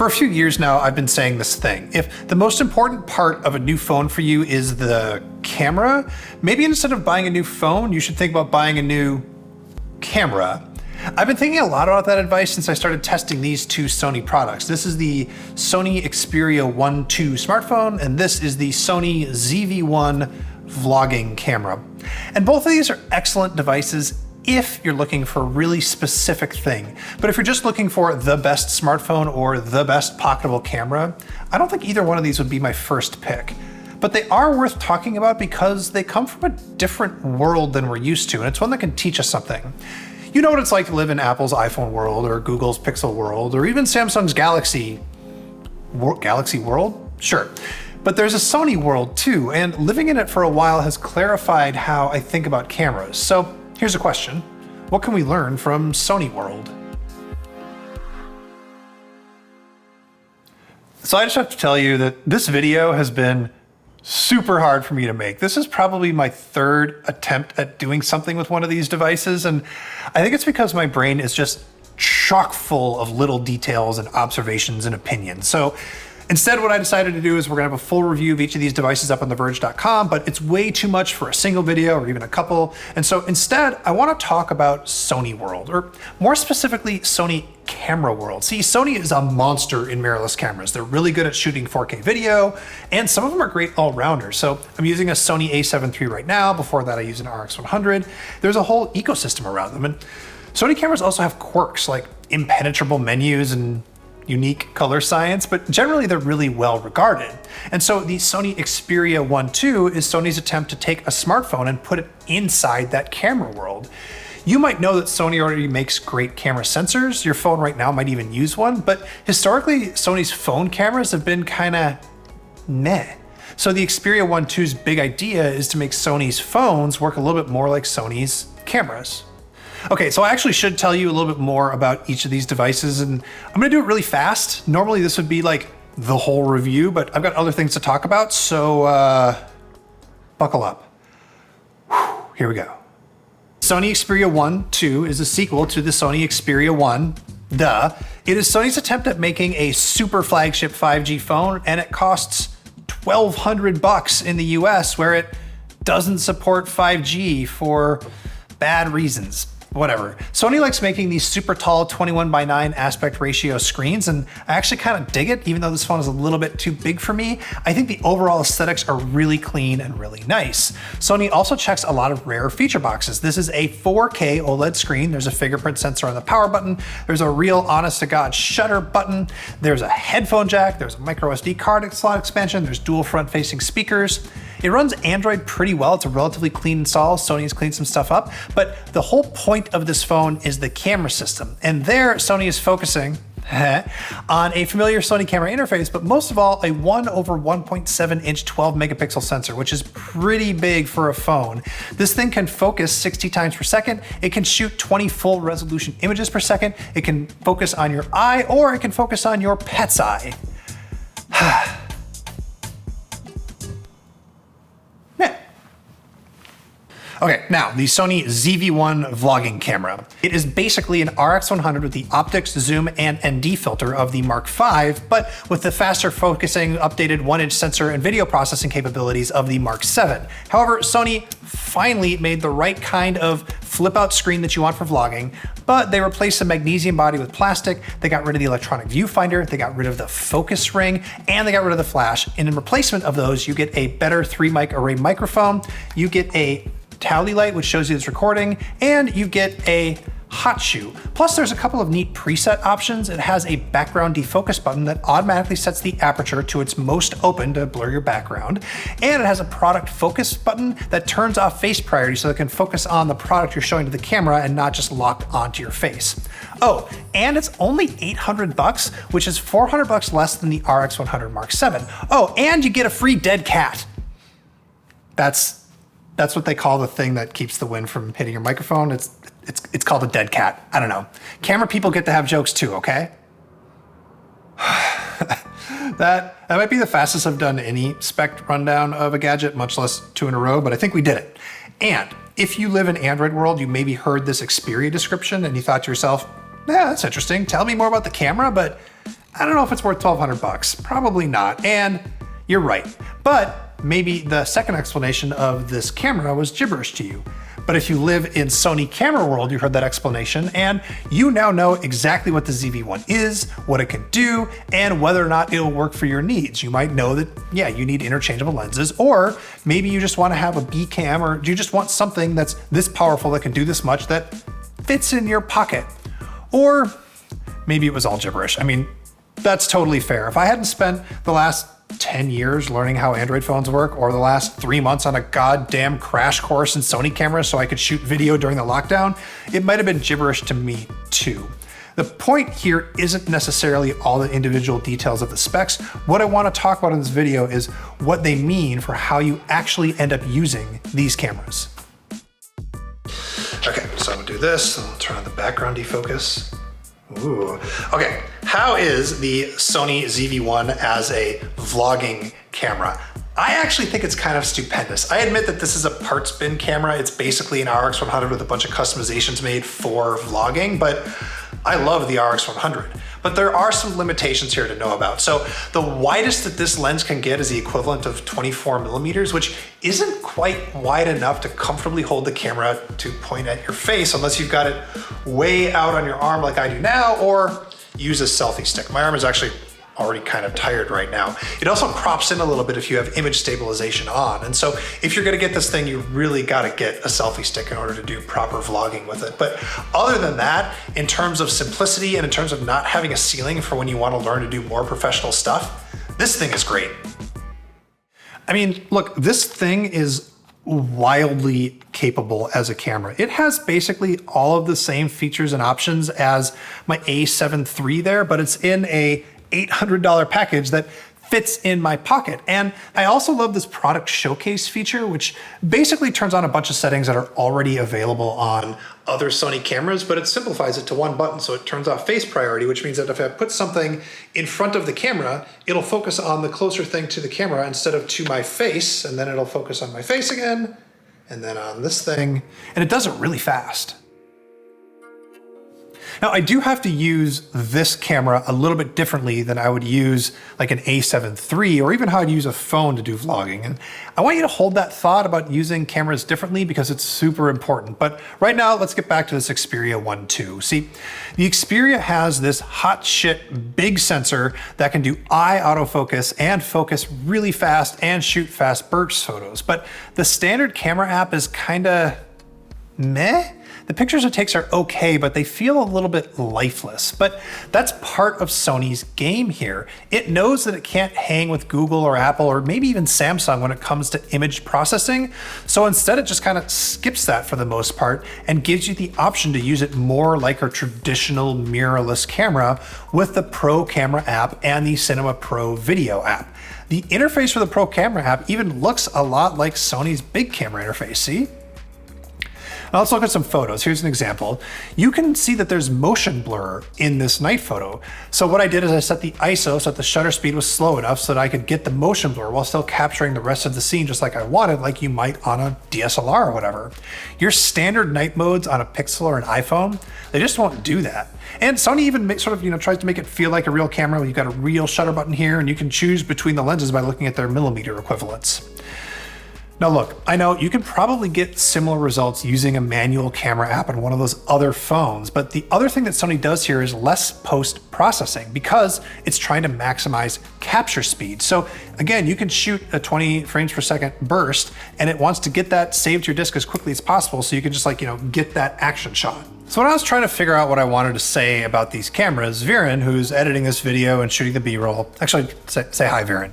For a few years now, I've been saying this thing. If the most important part of a new phone for you is the camera, maybe instead of buying a new phone, you should think about buying a new camera. I've been thinking a lot about that advice since I started testing these two Sony products. This is the Sony Xperia 1 II smartphone, and this is the Sony ZV-1 vlogging camera. And both of these are excellent devices if you're looking for a really specific thing. But if you're just looking for the best smartphone or the best pocketable camera, I don't think either one of these would be my first pick. But they are worth talking about because they come from a different world than we're used to, and it's one that can teach us something. You know what it's like to live in Apple's iPhone world or Google's Pixel world or even Samsung's Galaxy world? Sure. But there's a Sony world too, and living in it for a while has clarified how I think about cameras. So here's a question. What can we learn from Sony world? So I just have to tell you that this video has been super hard for me to make. This is probably my third attempt at doing something with one of these devices, and I think it's because my brain is just chock full of little details and observations and opinions. So instead, what I decided to do is we're gonna have a full review of each of these devices up on theverge.com, but it's way too much for a single video or even a couple. And so instead, I wanna talk about Sony world, or more specifically, Sony camera world. See, Sony is a monster in mirrorless cameras. They're really good at shooting 4K video, and some of them are great all-rounders. So I'm using a Sony a7 III right now. Before that, I used an RX100. There's a whole ecosystem around them. And Sony cameras also have quirks like impenetrable menus and unique color science, but generally they're really well regarded. And so the Sony Xperia 1 II is Sony's attempt to take a smartphone and put it inside that camera world. You might know that Sony already makes great camera sensors. Your phone right now might even use one, but historically Sony's phone cameras have been kinda meh. So the Xperia 1 II's big idea is to make Sony's phones work a little bit more like Sony's cameras. Okay, so I actually should tell you a little bit more about each of these devices, and I'm gonna do it really fast. Normally this would be like the whole review, but I've got other things to talk about, so buckle up. Whew, here we go. Sony Xperia 1 II is a sequel to the Sony Xperia 1. Duh. It is Sony's attempt at making a super flagship 5G phone, and it costs $1,200 in the US, where it doesn't support 5G for bad reasons. Whatever. Sony likes making these super tall 21:9 aspect ratio screens, and I actually kind of dig it, even though this phone is a little bit too big for me. I think the overall aesthetics are really clean and really nice. Sony also checks a lot of rare feature boxes. This is a 4K OLED screen. There's a fingerprint sensor on the power button. There's a real honest to God shutter button. There's a headphone jack. There's a micro SD card slot expansion. There's dual front facing speakers. It runs Android pretty well. It's a relatively clean install. Sony's cleaned some stuff up, but the whole point of this phone is the camera system. And there, Sony is focusing on a familiar Sony camera interface, but most of all, a 1/1.7 inch 12 megapixel sensor, which is pretty big for a phone. This thing can focus 60 times per second. It can shoot 20 full resolution images per second. It can focus on your eye, or it can focus on your pet's eye. Okay, now the Sony ZV-1 vlogging camera. It is basically an RX100 with the optics, zoom, and ND filter of the Mark V, but with the faster focusing, updated 1-inch sensor and video processing capabilities of the Mark VII. However, Sony finally made the right kind of flip-out screen that you want for vlogging, but they replaced the magnesium body with plastic, they got rid of the electronic viewfinder, they got rid of the focus ring, and they got rid of the flash. And in replacement of those, you get a better 3-mic array microphone, you get a tally light, which shows you it's recording, and you get a hot shoe. Plus, there's a couple of neat preset options. It has a background defocus button that automatically sets the aperture to its most open to blur your background. And it has a product focus button that turns off face priority so it can focus on the product you're showing to the camera and not just locked onto your face. Oh, and it's only $800, which is $400 less than the RX100 Mark VII. Oh, and you get a free dead cat. That's what they call the thing that keeps the wind from hitting your microphone. It's called a dead cat. I don't know. Camera people get to have jokes too, okay? That might be the fastest I've done any spec rundown of a gadget, much less 2 in a row, but I think we did it. And if you live in Android world, you maybe heard this Xperia description and you thought to yourself, yeah, that's interesting. Tell me more about the camera, but I don't know if it's worth 1,200 bucks. Probably not. And you're right. But maybe the second explanation of this camera was gibberish to you. But if you live in Sony camera world, you heard that explanation, and you now know exactly what the ZV-1 is, what it can do, and whether or not it'll work for your needs. You might know that, yeah, you need interchangeable lenses, or maybe you just want to have a B cam, or you just want something that's this powerful that can do this much that fits in your pocket. Or maybe it was all gibberish. I mean, that's totally fair. If I hadn't spent the last 10 years learning how Android phones work, or the last 3 months on a goddamn crash course in Sony cameras so I could shoot video during the lockdown, it might have been gibberish to me too. The point here isn't necessarily all the individual details of the specs. What I want to talk about in this video is what they mean for how you actually end up using these cameras. Okay, so I'm gonna do this, and I'll turn on the background defocus. Ooh. Okay, how is the Sony ZV-1 as a vlogging camera? I actually think it's kind of stupendous. I admit that this is a parts bin camera. It's basically an RX100 with a bunch of customizations made for vlogging, but I love the RX100. But there are some limitations here to know about. So the widest that this lens can get is the equivalent of 24 millimeters, which isn't quite wide enough to comfortably hold the camera to point at your face unless you've got it way out on your arm like I do now, or use a selfie stick. My arm is actually already kind of tired right now. It also crops in a little bit if you have image stabilization on. And so if you're gonna get this thing, you really gotta get a selfie stick in order to do proper vlogging with it. But other than that, in terms of simplicity and in terms of not having a ceiling for when you wanna learn to do more professional stuff, this thing is great. I mean, look, this thing is wildly capable as a camera. It has basically all of the same features and options as my A7 III there, but it's in a $800 package that fits in my pocket. And I also love this product showcase feature, which basically turns on a bunch of settings that are already available on other Sony cameras, but it simplifies it to one button. So it turns off face priority, which means that if I put something in front of the camera, it'll focus on the closer thing to the camera instead of to my face, and then it'll focus on my face again, and then on this thing, and it does it really fast. Now, I do have to use this camera a little bit differently than I would use like an A7 III, or even how I'd use a phone to do vlogging. And I want you to hold that thought about using cameras differently because it's super important. But right now, let's get back to this Xperia 1 II. See, the Xperia has this hot shit big sensor that can do eye autofocus and focus really fast and shoot fast burst photos. But the standard camera app is kinda meh. The pictures it takes are okay, but they feel a little bit lifeless. But that's part of Sony's game here. It knows that it can't hang with Google or Apple or maybe even Samsung when it comes to image processing. So instead it just kind of skips that for the most part and gives you the option to use it more like a traditional mirrorless camera with the Pro Camera app and the Cinema Pro Video app. The interface for the Pro Camera app even looks a lot like Sony's big camera interface, see? Now let's look at some photos. Here's an example. You can see that there's motion blur in this night photo. So what I did is I set the ISO so that the shutter speed was slow enough so that I could get the motion blur while still capturing the rest of the scene just like I wanted, like you might on a DSLR or whatever. Your standard night modes on a Pixel or an iPhone, they just won't do that. And Sony even tries to make it feel like a real camera. You've got a real shutter button here and you can choose between the lenses by looking at their millimeter equivalents. Now look, I know you can probably get similar results using a manual camera app on one of those other phones, but the other thing that Sony does here is less post-processing because it's trying to maximize capture speed. So again, you can shoot a 20 frames per second burst and it wants to get that saved to your disk as quickly as possible so you can just get that action shot. So when I was trying to figure out what I wanted to say about these cameras, Vjeran, who's editing this video and shooting the B-roll, actually say hi, Vjeran.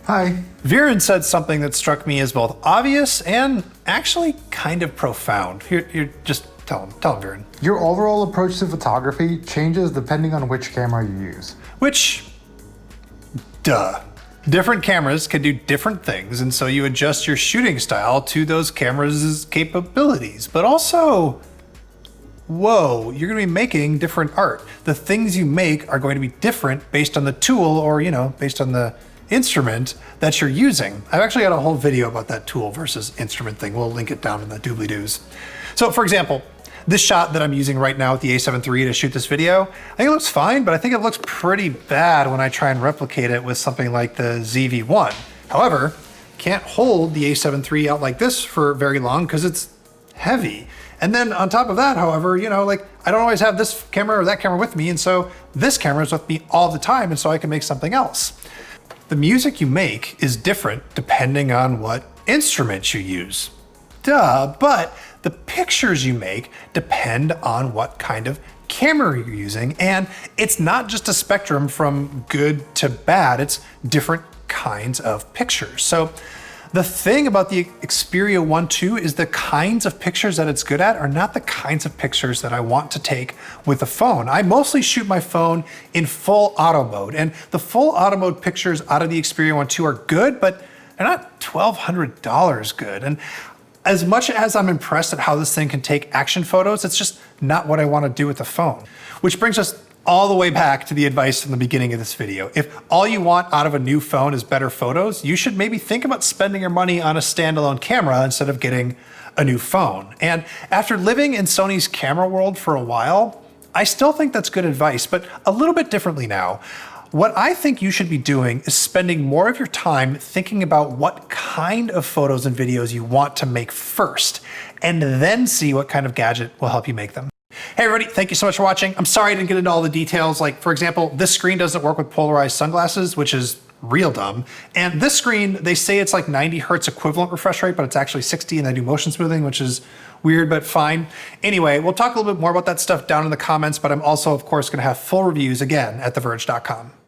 Hi. Vjeran said something that struck me as both obvious and actually kind of profound. Here, just tell him, Vjeran. Your overall approach to photography changes depending on which camera you use. Which, duh. Different cameras can do different things, and so you adjust your shooting style to those cameras' capabilities. But also, whoa, you're gonna be making different art. The things you make are going to be different based on the tool or, based on the instrument that you're using. I've actually got a whole video about that tool versus instrument thing. We'll link it down in the doobly-doos. So for example, this shot that I'm using right now with the A7 III to shoot this video, I think it looks fine, but I think it looks pretty bad when I try and replicate it with something like the ZV-1. However, can't hold the A7 III out like this for very long because it's heavy. And then on top of that, however, you know, like I don't always have this camera or that camera with me, and so this camera is with me all the time, and so I can make something else. The music you make is different depending on what instrument you use. Duh, but the pictures you make depend on what kind of camera you're using, and it's not just a spectrum from good to bad, it's different kinds of pictures. So the thing about the Xperia 1 II is the kinds of pictures that it's good at are not the kinds of pictures that I want to take with a phone. I mostly shoot my phone in full auto mode, and the full auto mode pictures out of the Xperia 1 II are good, but they're not $1,200 good. And as much as I'm impressed at how this thing can take action photos, it's just not what I want to do with the phone. Which brings us all the way back to the advice from the beginning of this video. If all you want out of a new phone is better photos, you should maybe think about spending your money on a standalone camera instead of getting a new phone. And after living in Sony's camera world for a while, I still think that's good advice, but a little bit differently now. What I think you should be doing is spending more of your time thinking about what kind of photos and videos you want to make first, and then see what kind of gadget will help you make them. Hey everybody, thank you so much for watching. I'm sorry I didn't get into all the details. Like, for example, this screen doesn't work with polarized sunglasses, which is real dumb. And this screen, they say it's like 90 hertz equivalent refresh rate, but it's actually 60, and they do motion smoothing, which is weird, but fine. Anyway, we'll talk a little bit more about that stuff down in the comments, but I'm also, of course, gonna have full reviews again at theverge.com.